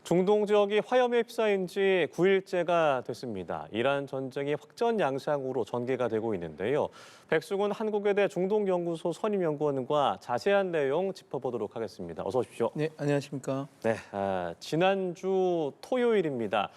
중동 지역이 화염에 휩싸인 지 9일째가 됐습니다. 이란 전쟁이 확전 양상으로 전개가 되고 있는데요. 백승훈 한국외대 중동연구소 선임연구원과 자세한 내용 짚어보도록 하겠습니다. 어서 오십시오. 네, 안녕하십니까. 네, 지난주 토요일입니다.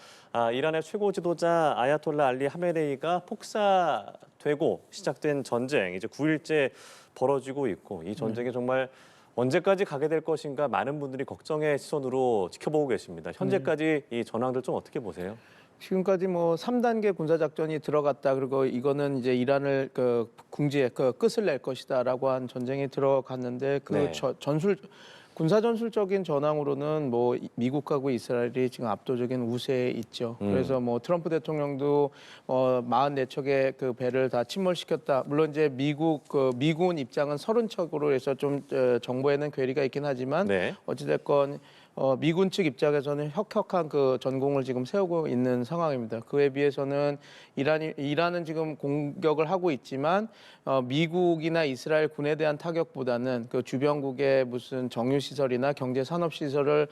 이란의 최고 지도자 아야톨라 알리 하메네이가 폭사되고 시작된 전쟁, 이제 9일째 벌어지고 있고 이 전쟁이 정말 언제까지 가게 될 것인가 많은 분들이 걱정의 시선으로 지켜보고 계십니다. 현재까지 이 전황들 좀 어떻게 보세요? 지금까지 뭐 3단계 군사작전이 들어갔다. 그리고 이거는 이제 이란을 궁지에 끝을 낼 것이다라고 한 전쟁이 들어갔는데 네. 군사전술적인 전황으로는 뭐 미국하고 이스라엘이 지금 압도적인 우세에 있죠. 그래서 뭐 트럼프 대통령도 44척의 그 배를 다 침몰시켰다. 물론 이제 미군 입장은 30척으로 해서 좀 정보에는 괴리가 있긴 하지만 네. 어찌됐건 미군 측 입장에서는 혁혁한 그 전공을 지금 세우고 있는 상황입니다. 그에 비해서는 이란은 지금 공격을 하고 있지만 미국이나 이스라엘 군에 대한 타격보다는 그 주변국의 무슨 정유 시설이나 경제 산업 시설을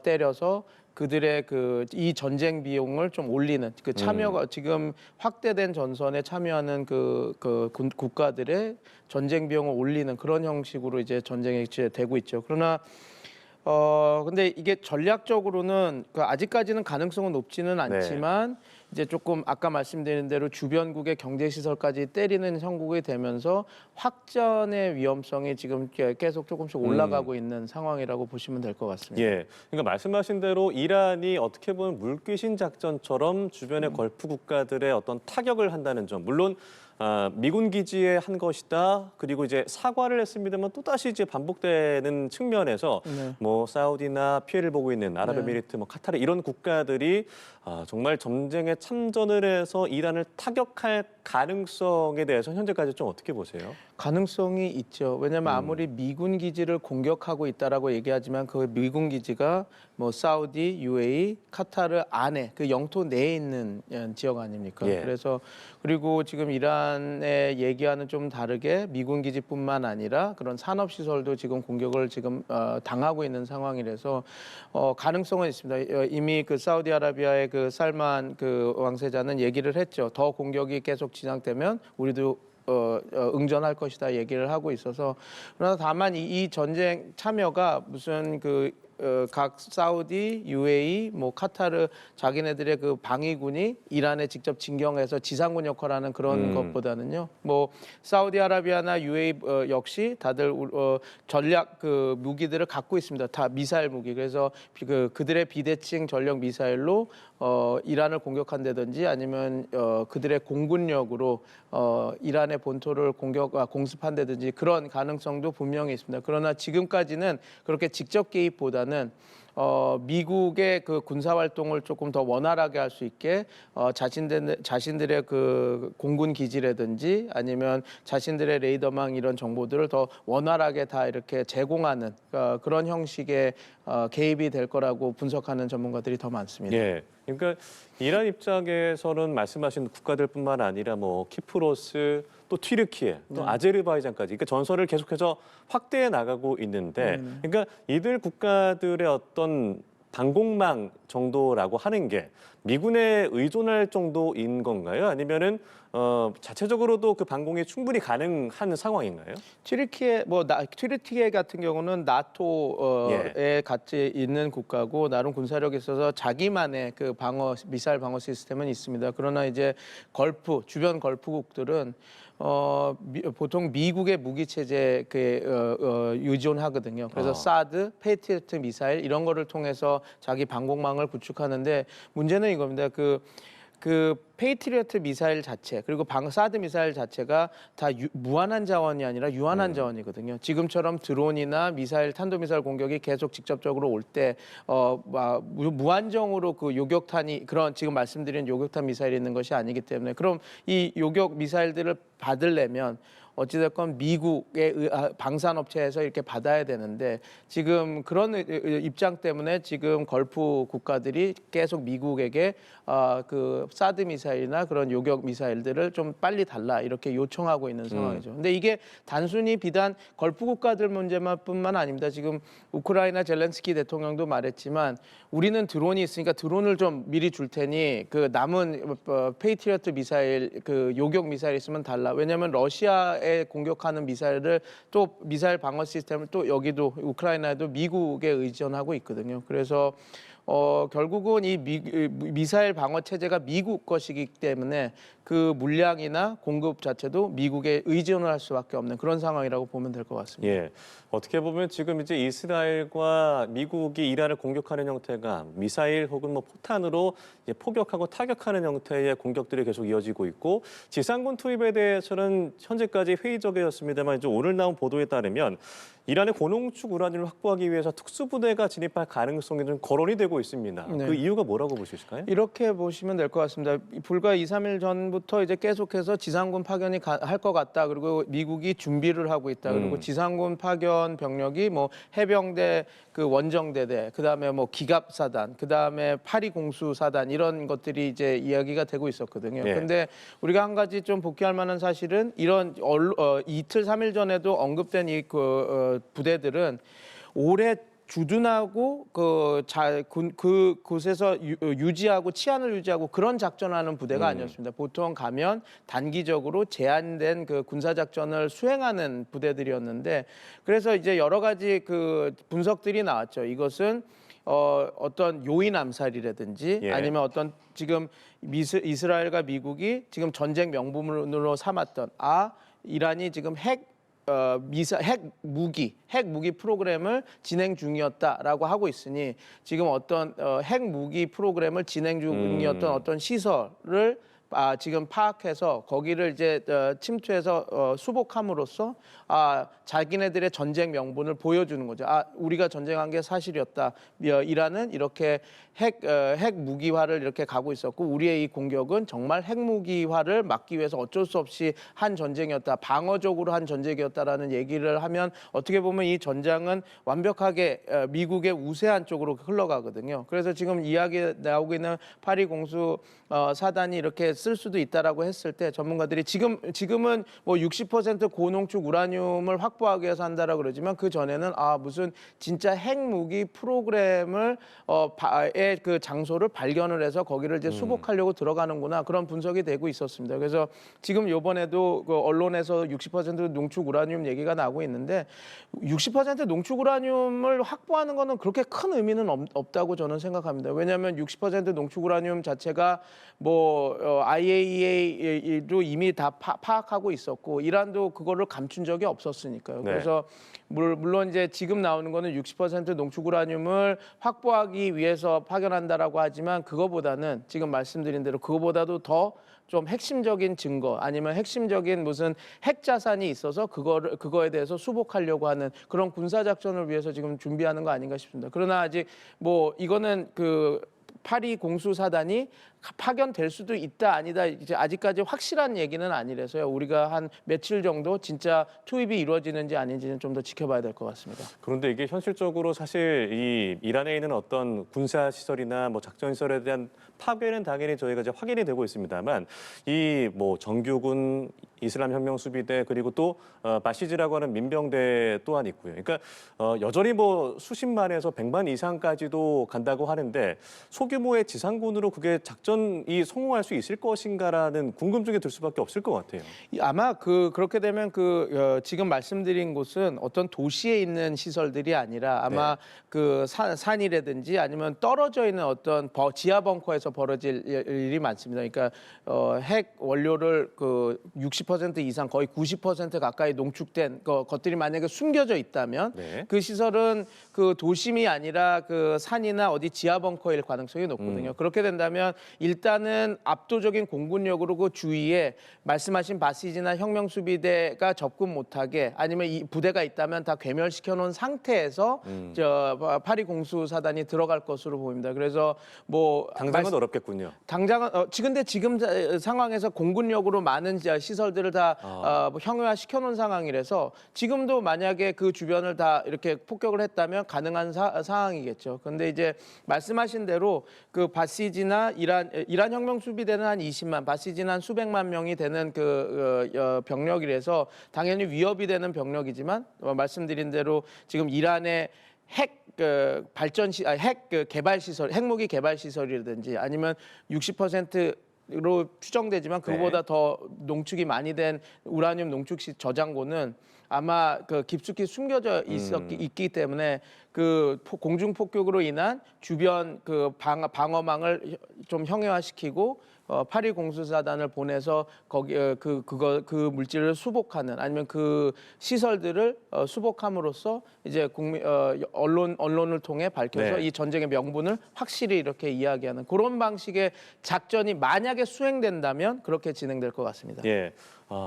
때려서 그들의 이 전쟁 비용을 좀 올리는 그 참여가 지금 확대된 전선에 참여하는 국가들의 전쟁 비용을 올리는 그런 형식으로 이제 전쟁이 되고 있죠. 그러나 근데 이게 전략적으로는 아직까지는 가능성은 높지는 않지만 이제 조금 아까 말씀드린 대로 주변국의 경제 시설까지 때리는 형국이 되면서 확전의 위험성이 지금 계속 조금씩 올라가고 있는 상황이라고 보시면 될 것 같습니다. 예, 그러니까 말씀하신 대로 이란이 어떻게 보면 물귀신 작전처럼 주변의 걸프 국가들의 어떤 타격을 한다는 점, 물론 미군 기지에 한 것이다. 그리고 이제 사과를 했습니다만 또 다시 이제 반복되는 측면에서 뭐 사우디나 피해를 보고 있는 아랍에미리트, 뭐 카타르 이런 국가들이 정말 전쟁에 참전을 해서 이란을 타격할 가능성에 대해서 현재까지 좀 어떻게 보세요? 가능성이 있죠. 왜냐하면 아무리 미군 기지를 공격하고 있다라고 얘기하지만 그 미군 기지가 뭐 사우디, UAE, 카타르 안에 그 영토 내에 있는 지역 아닙니까? 예. 그래서 그리고 지금 이란의 얘기와는 좀 다르게 미군 기지뿐만 아니라 그런 산업 시설도 지금 공격을 지금 당하고 있는 상황이라서 가능성은 있습니다. 이미 그 사우디아라비아의 그 살만 그 왕세자는 얘기를 했죠. 더 공격이 계속 진행되면 우리도 응전할 것이다 얘기를 하고 있어서 그러나 다만 이 전쟁 참여가 무슨 각 사우디, UAE, 뭐 카타르 자기네들의 그 방위군이 이란에 직접 진경해서 지상군 역할하는 그런 것보다는요. 뭐 사우디아라비아나 UAE 역시 다들 전략 무기들을 갖고 있습니다. 다 미사일 무기. 그래서 그들의 비대칭 전력 미사일로 이란을 공격한다든지 아니면 그들의 공군력으로 이란의 본토를 공습한다든지 그런 가능성도 분명히 있습니다. 그러나 지금까지는 그렇게 직접 개입보다는 미국의 그 군사 활동을 조금 더 원활하게 할 수 있게 자신들의 그 공군 기지라든지 아니면 자신들의 레이더망 이런 정보들을 더 원활하게 다 이렇게 제공하는 그런 형식의 개입이 될 거라고 분석하는 전문가들이 더 많습니다. 예. 그러니까 이란 입장에서는 말씀하신 국가들뿐만 아니라 뭐 키프로스, 또 튀르키예, 또 아제르바이잔까지 그러니까 전선을 계속해서 확대해 나가고 있는데, 그러니까 이들 국가들의 어떤 방공망 정도라고 하는 게 미군에 의존할 정도인 건가요? 아니면은 자체적으로도 그 방공이 충분히 가능한 상황인가요? 튀르키예 같은 경우는 나토에 같이 있는 국가고 나름 군사력이 있어서 자기만의 그 미사일 방어 시스템은 있습니다. 그러나 이제 주변 걸프국들은 보통 미국의 무기 체제에 의존하거든요. 그래서 사드, 페이트리어트 미사일 이런 거를 통해서 자기 방공망을 구축하는데 문제는 이겁니다. 그 페이트리어트 미사일 자체 그리고 사드 미사일 자체가 다 무한한 자원이 아니라 유한한 자원이거든요. 지금처럼 드론이나 탄도미사일 공격이 계속 직접적으로 올 때 무한정으로 그 요격탄이 지금 말씀드린 요격탄 미사일이 있는 것이 아니기 때문에 그럼 이 요격 미사일들을 받으려면 어찌됐건 미국의 방산업체에서 이렇게 받아야 되는데 지금 그런 입장 때문에 지금 걸프 국가들이 계속 미국에게 그 사드 미사일이나 그런 요격 미사일들을 좀 빨리 달라 이렇게 요청하고 있는 상황이죠. 근데 이게 단순히 비단 걸프 국가들 문제만뿐만 아닙니다. 지금 우크라이나 젤렌스키 대통령도 말했지만 우리는 드론이 있으니까 드론을 좀 미리 줄 테니 그 남은 페이트리어트 미사일 그 요격 미사일 있으면 달라. 왜냐하면 러시아에 공격하는 미사일을 또 미사일 방어 시스템을 또 여기도 우크라이나에도 미국에 의존하고 있거든요. 그래서 결국은 이 미사일 방어 체제가 미국 것이기 때문에 그 물량이나 공급 자체도 미국에 의존을 할 수밖에 없는 그런 상황이라고 보면 될 것 같습니다. 예, 어떻게 보면 지금 이제 이스라엘과 미국이 이란을 공격하는 형태가 미사일 혹은 뭐 포탄으로 이제 포격하고 타격하는 형태의 공격들이 계속 이어지고 있고 지상군 투입에 대해서는 현재까지 회의적이었습니다만 이제 오늘 나온 보도에 따르면 이란의 고농축 우라늄을 확보하기 위해서 특수부대가 진입할 가능성이 좀 거론이 되고 있습니다. 네. 그 이유가 뭐라고 보실까요? 이렇게 보시면 될 것 같습니다. 불과 2, 3일 전부터 이제 계속해서 지상군 파견이 할 것 같다. 그리고 미국이 준비를 하고 있다. 그리고 지상군 파견 병력이 뭐 해병대 그 원정대대, 그다음에 뭐 기갑사단, 그다음에 파리공수사단 이런 것들이 이제 이야기가 되고 있었거든요. 예. 근데 우리가 한 가지 좀 복귀할 만한 사실은 이런 이틀, 3일 전에도 언급된 이 부대들은 올해 주둔하고 그곳에서 유지하고 치안을 유지하고 그런 작전하는 부대가 아니었습니다. 보통 가면 단기적으로 제한된 그 군사 작전을 수행하는 부대들이었는데 그래서 이제 여러 가지 그 분석들이 나왔죠. 이것은 어떤 요인 암살이라든지 예. 아니면 어떤 지금 이스라엘과 미국이 지금 전쟁 명분으로 삼았던 이란이 지금 핵 무기 프로그램을 진행 중이었다라고 하고 있으니 지금 어떤 핵 무기 프로그램을 진행 중이었던 어떤 시설을 지금 파악해서 거기를 이제 침투해서 수복함으로써 자기네들의 전쟁 명분을 보여주는 거죠. 우리가 전쟁한 게 사실이었다. 이란은 이렇게 핵 무기화를 이렇게 가고 있었고 우리의 이 공격은 정말 핵 무기화를 막기 위해서 어쩔 수 없이 한 전쟁이었다. 방어적으로 한 전쟁이었다라는 얘기를 하면 어떻게 보면 이 전장은 완벽하게 미국의 우세한 쪽으로 흘러가거든요. 그래서 지금 이야기 나오고 있는 파리 공수 사단이 이렇게 쓸 수도 있다라고 했을 때 전문가들이 지금은 뭐 60% 고농축 우라늄을 확보하기 위해서 한다라고 그러지만 그 전에는 무슨 진짜 핵무기 프로그램을 그 장소를 발견을 해서 거기를 이제 수복하려고 들어가는구나 그런 분석이 되고 있었습니다. 그래서 지금 이번에도 그 언론에서 60% 농축 우라늄 얘기가 나오고 있는데 60% 농축 우라늄을 확보하는 거는 그렇게 큰 의미는 없다고 저는 생각합니다. 왜냐하면 60% 농축 우라늄 자체가 IAEA로 이미 다 파악하고 있었고 이란도 그거를 감춘 적이 없었으니까요. 네. 그래서 물론 이제 지금 나오는 거는 60% 농축 우라늄을 확보하기 위해서 파견한다라고 하지만 그거보다는 지금 말씀드린 대로 그거보다도 더 좀 핵심적인 증거 아니면 핵심적인 무슨 핵 자산이 있어서 그거에 대해서 수복하려고 하는 그런 군사 작전을 위해서 지금 준비하는 거 아닌가 싶습니다. 그러나 아직 뭐 이거는 그 파리 공수사단이 파견될 수도 있다 아니다 이제 아직까지 확실한 얘기는 아니라서요. 우리가 한 며칠 정도 진짜 투입이 이루어지는지 아닌지는 좀 더 지켜봐야 될 것 같습니다. 그런데 이게 현실적으로 사실 이 이란에 있는 어떤 군사 시설이나 뭐 작전 시설에 대한 파괴는 당연히 저희가 이제 확인이 되고 있습니다만 이 뭐 정규군 이슬람 혁명 수비대 그리고 또 바시지라고 하는 민병대 또한 있고요. 그러니까 여전히 뭐 수십만에서 100만 이상까지도 간다고 하는데 소규모의 지상군으로 그게 작전이 성공할 수 있을 것인가라는 궁금증이 들 수밖에 없을 것 같아요. 아마 그렇게 되면 지금 말씀드린 곳은 어떤 도시에 있는 시설들이 아니라 아마 그 산이라든지 아니면 떨어져 있는 어떤 지하 벙커에서 벌어질 일이 많습니다. 그러니까 핵 원료를 그 60% 이상 거의 90% 가까이 농축된 것들이 만약에 숨겨져 있다면 그 시설은 그 도심이 아니라 그 산이나 어디 지하 벙커일 가능성이 높거든요. 그렇게 된다면 일단은 압도적인 공군력으로 그 주위에 말씀하신 바시지나 혁명수비대가 접근 못하게 아니면 이 부대가 있다면 다 괴멸시켜 놓은 상태에서 파리 공수사단이 들어갈 것으로 보입니다. 그래서 뭐 당장은 어렵겠군요. 당장은 근데 지금 상황에서 공군력으로 많은 시설들을 시설들을 다 뭐 형용화 시켜놓은 상황이라서 지금도 만약에 그 주변을 다 이렇게 폭격을 했다면 가능한 상황이겠죠. 그런데 이제 말씀하신 대로 그 바시지나 이란 혁명 수비대는 한 20만, 바시지는 한 수백만 명이 되는 병력이라서 당연히 위협이 되는 병력이지만 말씀드린 대로 지금 이란의 핵 개발 시설, 핵무기 개발 시설이라든지 아니면 60%로 추정되지만 그보다 더 농축이 많이 된 우라늄 농축 저장고는 아마 그 깊숙이 숨겨져 있기 때문에 그 공중 폭격으로 인한 주변 그 방어망을 좀 형해화시키고 파리 공수사단을 보내서 거기 그 물질을 수복하는 아니면 그 시설들을 수복함으로써 이제 언론을 통해 밝혀서 네. 이 전쟁의 명분을 확실히 이렇게 이야기하는 그런 방식의 작전이 만약에 수행된다면 그렇게 진행될 것 같습니다. 예.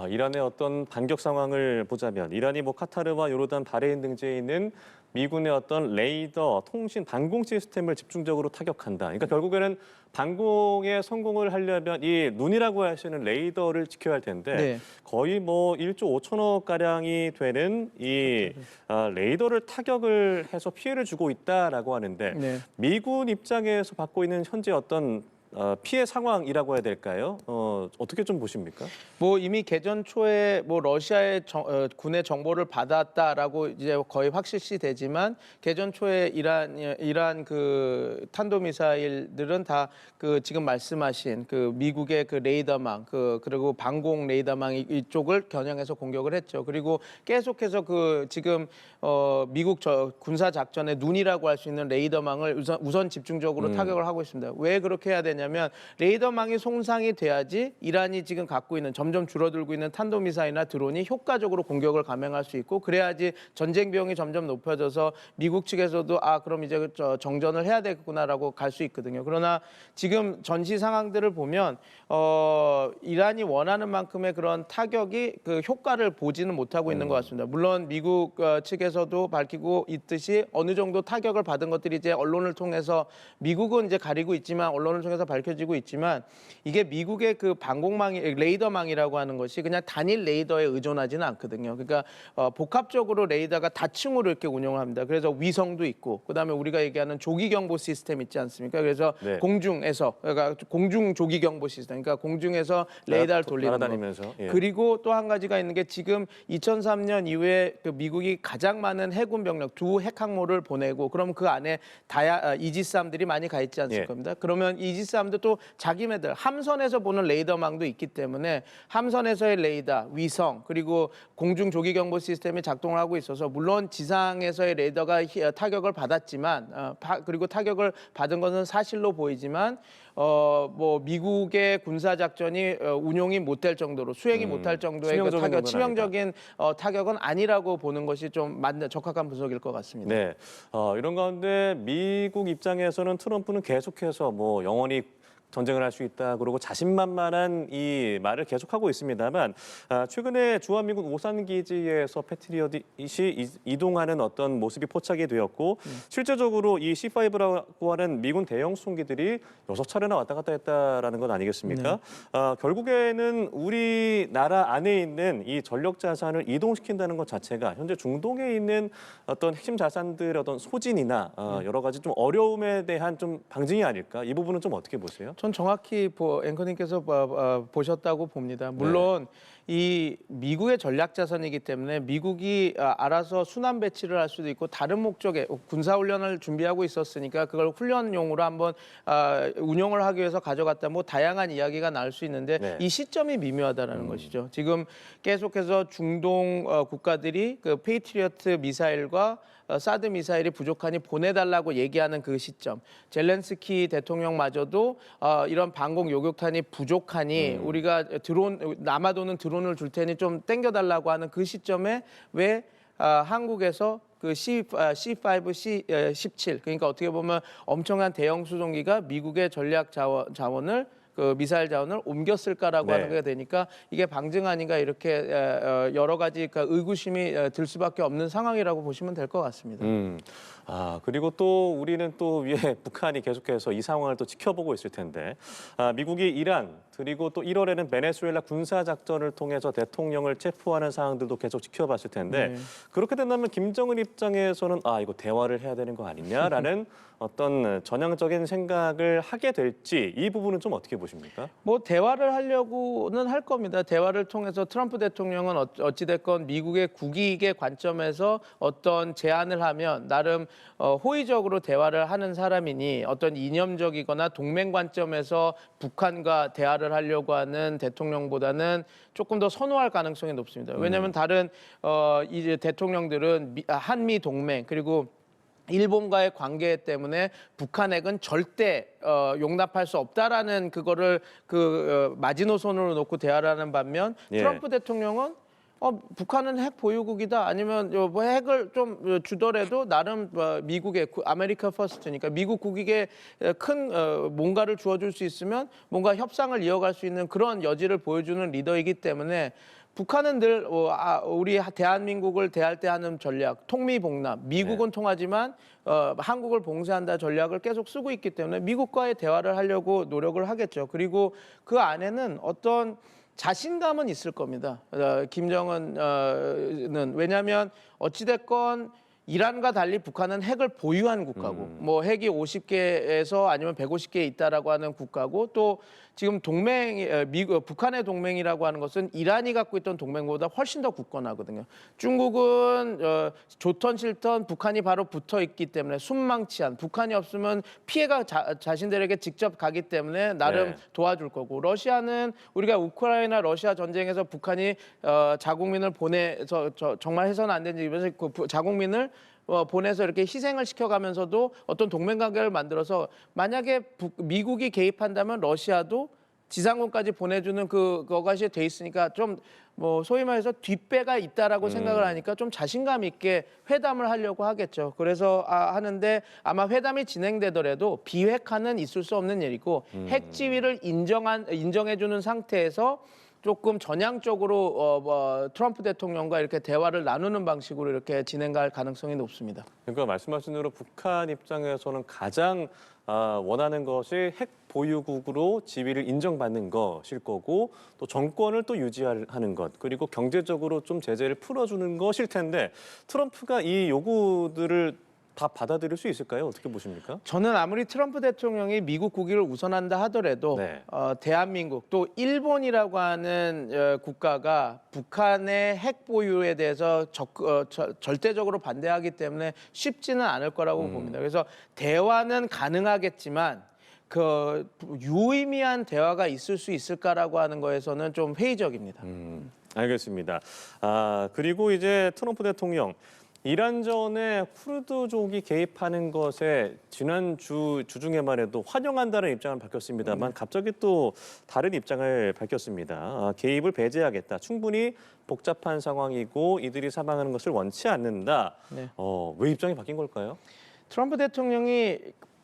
이란의 어떤 반격 상황을 보자면 이란이 뭐 카타르와 요르단, 바레인 등지에 있는 미군의 어떤 레이더, 통신, 방공 시스템을 집중적으로 타격한다. 그러니까 결국에는 방공에 성공을 하려면 이 눈이라고 하시는 레이더를 지켜야 할 텐데 네. 거의 뭐 1조 5천억 가량이 되는 이 레이더를 타격을 해서 피해를 주고 있다라고 하는데 네. 미군 입장에서 받고 있는 현재 어떤 피해 상황이라고 해야 될까요? 어떻게 좀 보십니까? 뭐 이미 개전 초에 뭐 러시아의 군의 정보를 받았다라고 이제 거의 확실시 되지만 개전 초에 이란 그 탄도 미사일들은 다 그 지금 말씀하신 그 미국의 그 레이더망 그리고 방공 레이더망 이쪽을 겨냥해서 공격을 했죠. 그리고 계속해서 그 지금 미국 군사 작전의 눈이라고 할 수 있는 레이더망을 우선 집중적으로 타격을 하고 있습니다. 왜 그렇게 해야 되냐면 레이더망이 손상이 돼야지 이란이 지금 갖고 있는 점점 줄어들고 있는 탄도미사일이나 드론이 효과적으로 공격을 감행할 수 있고 그래야지 전쟁 비용이 점점 높아져서 미국 측에서도 그럼 이제 정전을 해야 되겠구나라고 갈 수 있거든요. 그러나 지금 전시 상황들을 보면 이란이 원하는 만큼의 그런 타격이 그 효과를 보지는 못하고 있는 것 같습니다. 물론 미국 측에서도 밝히고 있듯이 어느 정도 타격을 받은 것들이 이제 언론을 통해서 미국은 이제 가리고 있지만 언론을 통해서 밝혀지고 있지만 이게 미국의 그 방공망이 레이더망이라고 하는 것이 그냥 단일 레이더에 의존하지는 않거든요. 그러니까 복합적으로 레이더가 다층으로 이렇게 운영을 합니다. 그래서 위성도 있고 그다음에 우리가 얘기하는 조기 경보 시스템 있지 않습니까? 그래서 네. 공중에서 그러니까 공중 조기 경보 시스템 그러니까 공중에서 레이더를 돌리는 날아다니면서. 거. 예. 그리고 또 한 가지가 있는 게 지금 2003년 이후에 그 미국이 가장 많은 해군 병력 두 핵항모를 보내고 그럼 그 안에 이지스함들이 많이 가 있지 않을 예. 겁니다. 그러면 이지스함도 또 자기네들 함선에서 보는 레이더망도 있기 때문에 함선에서의 레이더, 위성 그리고 공중 조기 경보 시스템이 작동을 하고 있어서 물론 지상에서의 레이더가 타격을 받았지만 그리고 타격을 받은 것은 사실로 보이지만 뭐 미국의 군사 작전이 운용이 못될 정도로 수행이 못할 정도의 그 치명적인 정도는 치명적인 타격은 아니라고 보는 것이 좀 맞는 적합한 분석일 것 같습니다. 네. 이런 가운데 미국 입장에서는 트럼프는 계속해서 뭐 영원히 전쟁을 할 수 있다. 그리고 자신만만한 이 말을 계속하고 있습니다만 최근에 주한미군 오산기지에서 패트리엇이 이동하는 어떤 모습이 포착이 되었고 실제적으로 이 C5라고 하는 미군 대형 수송기들이 6차례나 왔다 갔다 했다라는 건 아니겠습니까? 결국에는 우리나라 안에 있는 이 전력 자산을 이동시킨다는 것 자체가 현재 중동에 있는 어떤 핵심 자산들의 어떤 소진이나 여러 가지 좀 어려움에 대한 좀 방증이 아닐까? 이 부분은 좀 어떻게 보세요? 전 정확히 앵커님께서 보셨다고 봅니다. 물론 이 미국의 전략 자산이기 때문에 미국이 알아서 순환 배치를 할 수도 있고 다른 목적의 군사 훈련을 준비하고 있었으니까 그걸 훈련용으로 한번 운용을 하기 위해서 가져갔다. 뭐 다양한 이야기가 나올 수 있는데 이 시점이 미묘하다라는 것이죠. 지금 계속해서 중동 국가들이 그 페이트리어트 미사일과 사드 미사일이 부족하니 보내달라고 얘기하는 그 시점. 젤렌스키 대통령마저도 이런 방공 요격탄이 부족하니 우리가 남아도는 드론을 줄 테니 좀 땡겨달라고 하는 그 시점에 왜 한국에서 그 C5, C17 그러니까 어떻게 보면 엄청난 대형 수송기가 미국의 전략 자원을 그 미사일 자원을 옮겼을까라고 네. 하는 게 되니까 이게 방증 아닌가 이렇게 여러 가지 그 의구심이 들 수밖에 없는 상황이라고 보시면 될 것 같습니다. 그리고 또 우리는 또 위에 북한이 계속해서 이 상황을 또 지켜보고 있을 텐데, 미국이 이란, 그리고 또 1월에는 베네수엘라 군사작전을 통해서 대통령을 체포하는 상황들도 계속 지켜봤을 텐데, 네. 그렇게 된다면 김정은 입장에서는 이거 대화를 해야 되는 거 아니냐라는 어떤 전향적인 생각을 하게 될지 이 부분은 좀 어떻게 보십니까? 뭐 대화를 하려고는 할 겁니다. 대화를 통해서 트럼프 대통령은 어찌됐건 미국의 국익의 관점에서 어떤 제안을 하면 나름 호의적으로 대화를 하는 사람이니 어떤 이념적이거나 동맹 관점에서 북한과 대화를 하려고 하는 대통령보다는 조금 더 선호할 가능성이 높습니다. 왜냐하면 다른 이제 대통령들은 한미 동맹 그리고 일본과의 관계 때문에 북한 핵은 절대 용납할 수 없다라는 그거를 마지노선으로 놓고 대화를 하는 반면 예. 트럼프 대통령은 북한은 핵 보유국이다 아니면 뭐 핵을 좀 주더라도 나름 미국의 아메리카 퍼스트니까 미국 국익에 큰 뭔가를 주어줄 수 있으면 뭔가 협상을 이어갈 수 있는 그런 여지를 보여주는 리더이기 때문에 북한은 늘 우리 대한민국을 대할 때 하는 전략, 통미봉남, 미국은 통하지만 한국을 봉쇄한다 전략을 계속 쓰고 있기 때문에 미국과의 대화를 하려고 노력을 하겠죠. 그리고 그 안에는 어떤 자신감은 있을 겁니다. 김정은은 왜냐하면 어찌됐건 이란과 달리 북한은 핵을 보유한 국가고 뭐 핵이 50개에서 아니면 150개 있다라고 하는 국가고 또 지금 북한의 동맹이라고 하는 것은 이란이 갖고 있던 동맹보다 훨씬 더 굳건하거든요. 중국은 좋던 싫던 북한이 바로 붙어 있기 때문에 순망치한 북한이 없으면 피해가 자신들에게 직접 가기 때문에 나름 네. 도와줄 거고 러시아는 우리가 우크라이나 러시아 전쟁에서 북한이 자국민을 보내서 정말 해서는 안 되는 일에서 그 자국민을 보내서 이렇게 희생을 시켜가면서도 어떤 동맹 관계를 만들어서 만약에 미국이 개입한다면 러시아도 지상군까지 보내주는 그것이 돼 있으니까 좀 뭐 소위 말해서 뒷배가 있다라고 생각을 하니까 좀 자신감 있게 회담을 하려고 하겠죠. 그래서 하는데 아마 회담이 진행되더라도 비핵화는 있을 수 없는 일이고 핵 지위를 인정해주는 상태에서 조금 전향적으로 트럼프 대통령과 이렇게 대화를 나누는 방식으로 이렇게 진행할 가능성이 높습니다. 그러니까 말씀하신 대로 북한 입장에서는 가장 원하는 것이 핵 보유국으로 지위를 인정받는 것일 거고 또 정권을 또 유지하는 것 그리고 경제적으로 좀 제재를 풀어주는 것일 텐데 트럼프가 이 요구들을 다 받아들일 수 있을까요? 어떻게 보십니까? 저는 아무리 트럼프 대통령이 미국 국익을 우선한다 하더라도 네. 대한민국 또 일본이라고 하는 국가가 북한의 핵 보유에 대해서 절대적으로 반대하기 때문에 쉽지는 않을 거라고 봅니다. 그래서 대화는 가능하겠지만 그 유의미한 대화가 있을 수 있을까라고 하는 거에서는 좀 회의적입니다. 알겠습니다. 그리고 이제 트럼프 대통령 이란전에 쿠르드족이 개입하는 것에 지난 주중에만 해도 환영한다는 입장을 밝혔습니다만 갑자기 또 다른 입장을 밝혔습니다. 개입을 배제하겠다. 충분히 복잡한 상황이고 이들이 사망하는 것을 원치 않는다. 네. 왜 입장이 바뀐 걸까요? 트럼프 대통령이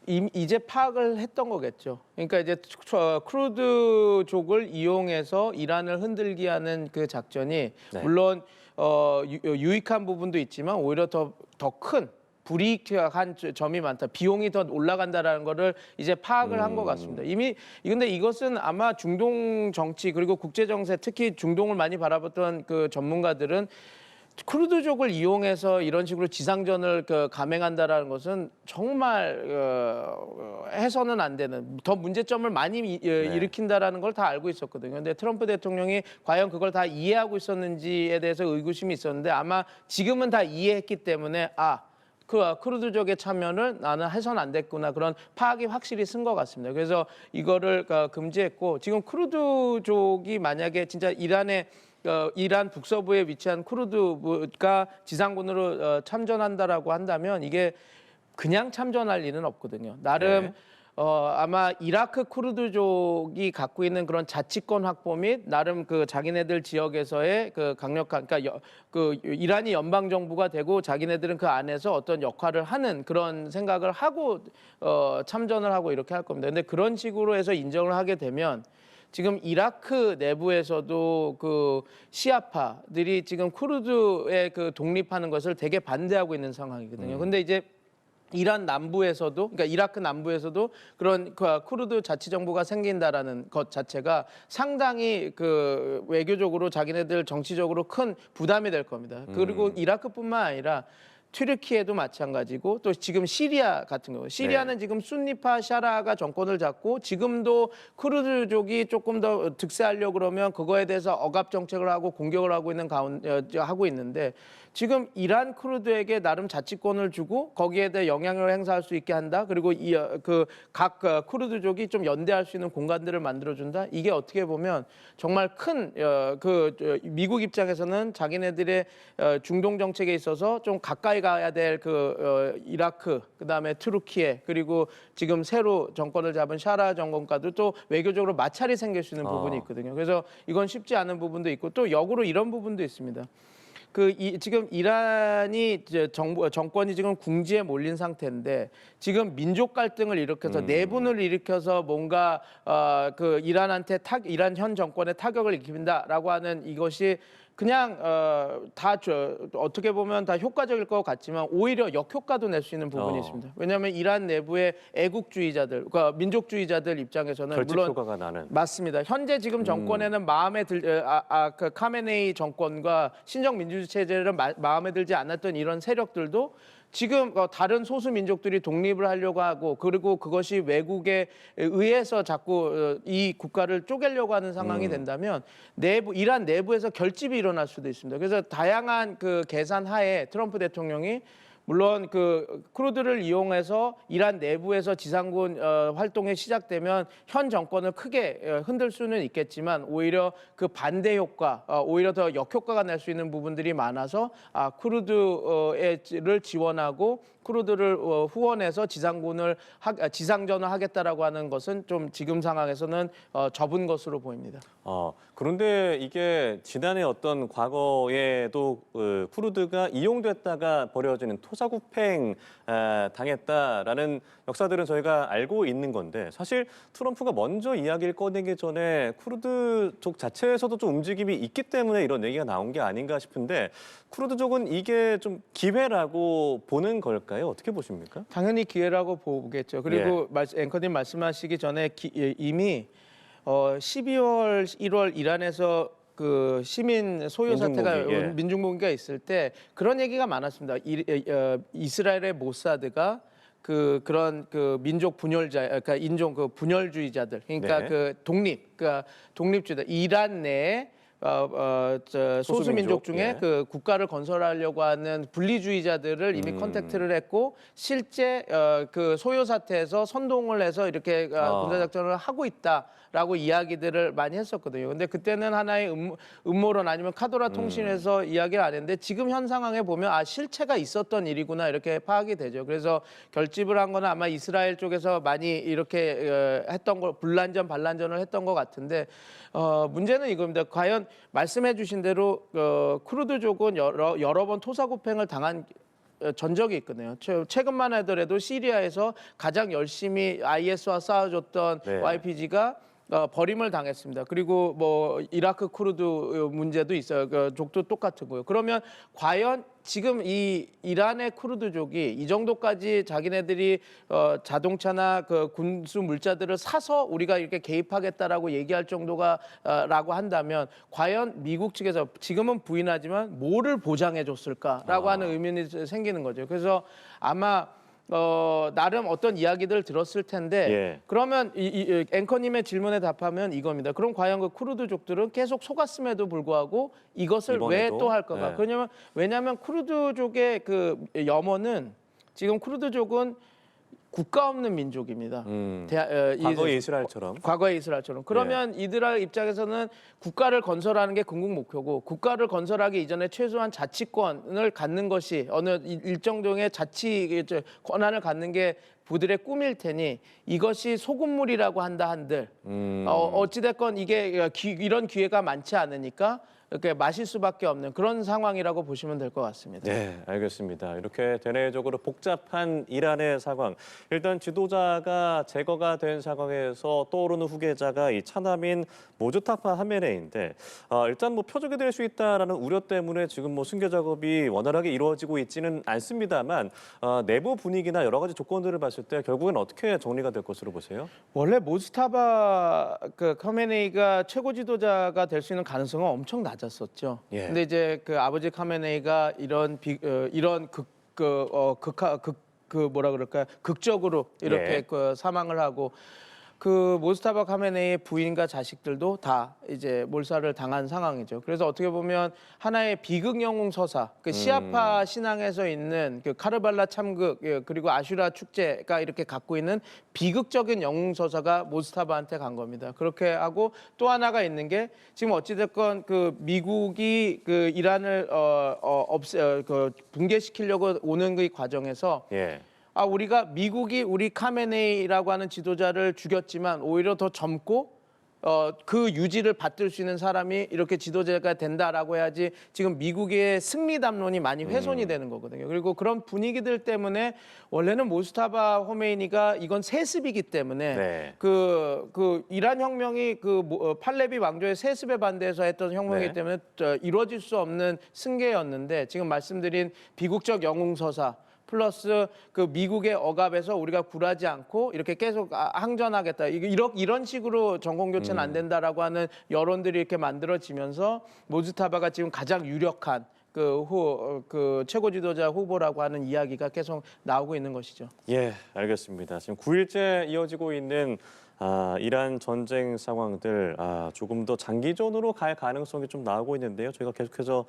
이제 파악을 했던 거겠죠. 그러니까 이제 쿠르드족을 이용해서 이란을 흔들게 하는 그 작전이 네. 물론 유익한 부분도 있지만 오히려 더 큰 불이익한 점이 많다. 비용이 더 올라간다라는 거를 이제 파악을 한 것 같습니다. 이미 근데 이것은 아마 중동 정치 그리고 국제 정세 특히 중동을 많이 바라봤던 그 전문가들은 쿠르드족을 이용해서 이런 식으로 지상전을 감행한다라는 것은 정말 해서는 안 되는 더 문제점을 많이 일으킨다라는 걸 다 알고 있었거든요. 근데 트럼프 대통령이 과연 그걸 다 이해하고 있었는지에 대해서 의구심이 있었는데 아마 지금은 다 이해했기 때문에 쿠르드족의 참여를 나는 해서는 안 됐구나 그런 파악이 확실히 쓴 것 같습니다. 그래서 이거를 금지했고 지금 쿠르드족이 만약에 진짜 이란 북서부에 위치한 쿠르드가 지상군으로 참전한다라고 한다면 이게 그냥 참전할 리는 없거든요. 나름 아마 이라크 쿠르드족이 갖고 있는 그런 자치권 확보 및 나름 그 자기네들 지역에서의 그 강력한, 그러니까 그 이란이 연방 정부가 되고 자기네들은 그 안에서 어떤 역할을 하는 그런 생각을 하고 참전을 하고 이렇게 할 겁니다. 근데 그런 식으로 해서 인정을 하게 되면 지금 이라크 내부에서도 그 시아파들이 지금 쿠르드의 그 독립하는 것을 되게 반대하고 있는 상황이거든요. 근데 이제 이란 남부에서도, 그러니까 이라크 남부에서도 그런 쿠르드 자치정부가 생긴다라는 것 자체가 상당히 그 외교적으로 자기네들 정치적으로 큰 부담이 될 겁니다. 그리고 이라크뿐만 아니라 튀르키예도 마찬가지고 또 지금 시리아 같은 경우 시리아는 지금 순니파 샤라가 정권을 잡고 지금도 쿠르드족이 조금 더 득세하려고 그러면 그거에 대해서 억압 정책을 하고 공격을 하고 있는 하고 있는데 지금 이란 쿠르드에게 나름 자치권을 주고 거기에 대해 영향을 행사할 수 있게 한다. 그리고 각 쿠르드족이 좀 연대할 수 있는 공간들을 만들어준다. 이게 어떻게 보면 정말 큰 미국 입장에서는 자기네들의 중동 정책에 있어서 좀 가까이 가야 될 이라크, 그다음에 투르키예, 그리고 지금 새로 정권을 잡은 샤라 정권과도 또 외교적으로 마찰이 생길 수 있는 부분이 있거든요. 그래서 이건 쉽지 않은 부분도 있고 또 역으로 이런 부분도 있습니다. 지금 이란이 정권이 지금 궁지에 몰린 상태인데 지금 민족 갈등을 일으켜서 내분을 일으켜서 뭔가 이란한테 이란 현 정권에 타격을 입힌다라고 하는 이것이 그냥 어떻게 보면 다 효과적일 것 같지만 오히려 역효과도 낼 수 있는 부분이 있습니다. 왜냐하면 이란 내부의 애국주의자들, 그러니까 민족주의자들 입장에서는 결집 물론 효과가 나는. 맞습니다. 현재 지금 정권에는 그 카메네이 정권과 신정 민주주의 체제를 마음에 들지 않았던 이런 세력들도 지금 다른 소수 민족들이 독립을 하려고 하고 그리고 그것이 외국에 의해서 자꾸 이 국가를 쪼개려고 하는 상황이 된다면 이란 내부에서 결집이 일어날 수도 있습니다. 그래서 다양한 그 계산 하에 트럼프 대통령이 물론 쿠르드를 이용해서 이란 내부에서 지상군 활동이 시작되면 현 정권을 크게 흔들 수는 있겠지만 오히려 그 반대 효과, 오히려 더 역효과가 날 수 있는 부분들이 많아서 쿠르드를 지원하고 쿠르드를 후원해서 지상전을 하겠다라고 하는 것은 좀 지금 상황에서는 접은 것으로 보입니다. 그런데 이게 지난해 어떤 과거에도 쿠르드가 이용됐다가 벌여지는 토사구팽 당했다라는 역사들은 저희가 알고 있는 건데 사실 트럼프가 먼저 이야기를 꺼내기 전에 쿠르드족 자체에서도 좀 움직임이 있기 때문에 이런 얘기가 나온 게 아닌가 싶은데 쿠르드족은 이게 좀 기회라고 보는 걸까요? 어떻게 보십니까? 당연히 기회라고 보겠죠. 그리고 앵커님 말씀하시기 전에 이미 12월, 1월 이란에서 그 시민 소요 사태가 민중봉기가 있을 때 그런 얘기가 많았습니다. 이스라엘의 모사드가 그런 민족 분열자, 그러니까 인종 분열주의자들, 그러니까 독립주의자 이란 내에 소수민족 중에 그 국가를 건설하려고 하는 분리주의자들을 이미 컨택트를 했고 실제 그 소요 사태에서 선동을 해서 이렇게 군사작전을 하고 있다라고 이야기들을 많이 했었거든요. 근데 그때는 하나의 음모론 아니면 카도라 통신에서 이야기를 안 했는데 지금 현 상황에 보면 실체가 있었던 일이구나 이렇게 파악이 되죠. 그래서 결집을 한 거는 아마 이스라엘 쪽에서 많이 이렇게 했던 걸 반란전을 했던 것 같은데 문제는 이겁니다. 과연 말씀해 주신 대로 쿠르드족은 여러 번 토사구팽을 당한 전적이 있거든요. 최근만 하더라도 시리아에서 가장 열심히 IS와 싸워줬던 YPG가 버림을 당했습니다. 그리고 뭐 이라크 쿠르드 문제도 있어요. 족도 똑같은 거예요. 그러면 과연 지금 이 이란의 쿠르드족이 이 정도까지 자기네들이 자동차나 군수 물자들을 사서 우리가 이렇게 개입하겠다라고 얘기할 정도가 라고 한다면 과연 미국 측에서 지금은 부인하지만 뭐를 보장해 줬을까라고 하는 의문이 생기는 거죠. 그래서 아마 나름 어떤 이야기들을 들었을 텐데 그러면 이 앵커님의 질문에 답하면 이겁니다. 그럼 과연 그 쿠르드족들은 계속 속았음에도 불구하고 이것을 왜 또 할까가? 왜냐하면 쿠르드족의 그 염원은 지금 쿠르드족은 국가 없는 민족입니다. 과거의 이스라엘처럼. 과거의 이스라엘처럼. 그러면 이들의 입장에서는 국가를 건설하는 게 궁극 목표고 국가를 건설하기 이전에 최소한 자치권을 갖는 것이 어느 일정 정도의 자치 권한을 갖는 게 부들의 꿈일 테니 이것이 소금물이라고 한다 한들 어찌됐건 이게 이런 기회가 많지 않으니까 이렇게 마실 수밖에 없는 그런 상황이라고 보시면 될 것 같습니다. 네, 알겠습니다. 이렇게 대내적으로 복잡한 이란의 상황. 일단 지도자가 제거가 된 상황에서 떠오르는 후계자가 이 차남인 모즈타파 하메네이인데 일단 뭐 표적이 될 수 있다라는 우려 때문에 지금 뭐 승계 작업이 원활하게 이루어지고 있지는 않습니다만 내부 분위기나 여러 가지 조건들을 봤을 때 결국엔 어떻게 정리가 될 것으로 보세요? 원래 모스타바 카메네이가 최고 지도자가 될 수 있는 가능성은 엄청 낮았었죠. 예. 근데 이제 그 아버지 카메네이가 이런 뭐라 그럴까요? 극적으로 이렇게 예. 그 사망을 하고 그 모스타바 카메네이의 부인과 자식들도 다 이제 몰살을 당한 상황이죠. 그래서 어떻게 보면 하나의 비극 영웅 서사, 그 시아파 신앙에서 있는 그 카르발라 참극 그리고 아슈라 축제가 이렇게 갖고 있는 비극적인 영웅 서사가 모스타바한테 간 겁니다. 그렇게 하고 또 하나가 있는 게 지금 어찌됐건 그 미국이 그 이란을 붕괴시키려고 오는 그 과정에서 예. 우리가 미국이 우리 카메네이라고 하는 지도자를 죽였지만 오히려 더 젊고 그 유지를 받들 수 있는 사람이 이렇게 지도자가 된다라고 해야지 지금 미국의 승리 담론이 많이 훼손이 되는 거거든요. 그리고 그런 분위기들 때문에 원래는 모스타바 호메이니가 이건 세습이기 때문에 네. 그 이란 혁명이 팔레비 왕조의 세습에 반대해서 했던 혁명이기 네. 때문에 이루어질 수 없는 승계였는데 지금 말씀드린 비극적 영웅 서사 플러스 그 미국의 억압에서 우리가 굴하지 않고 이렇게 계속 항전하겠다. 이런 식으로 정권 교체는 안 된다라고 하는 여론들이 이렇게 만들어지면서 모즈타바가 지금 가장 유력한 그 최고 지도자 후보라고 하는 이야기가 계속 나오고 있는 것이죠. 예, 알겠습니다. 지금 9일째 이어지고 있는 이란 전쟁 상황들 조금 더 장기전으로 갈 가능성이 좀 나오고 있는데요. 저희가 계속해서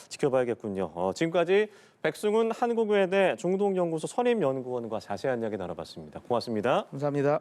지켜봐야겠군요. 지금까지 백승훈 한국외대 중동연구소 선임연구원과 자세한 이야기 나눠봤습니다. 고맙습니다. 감사합니다.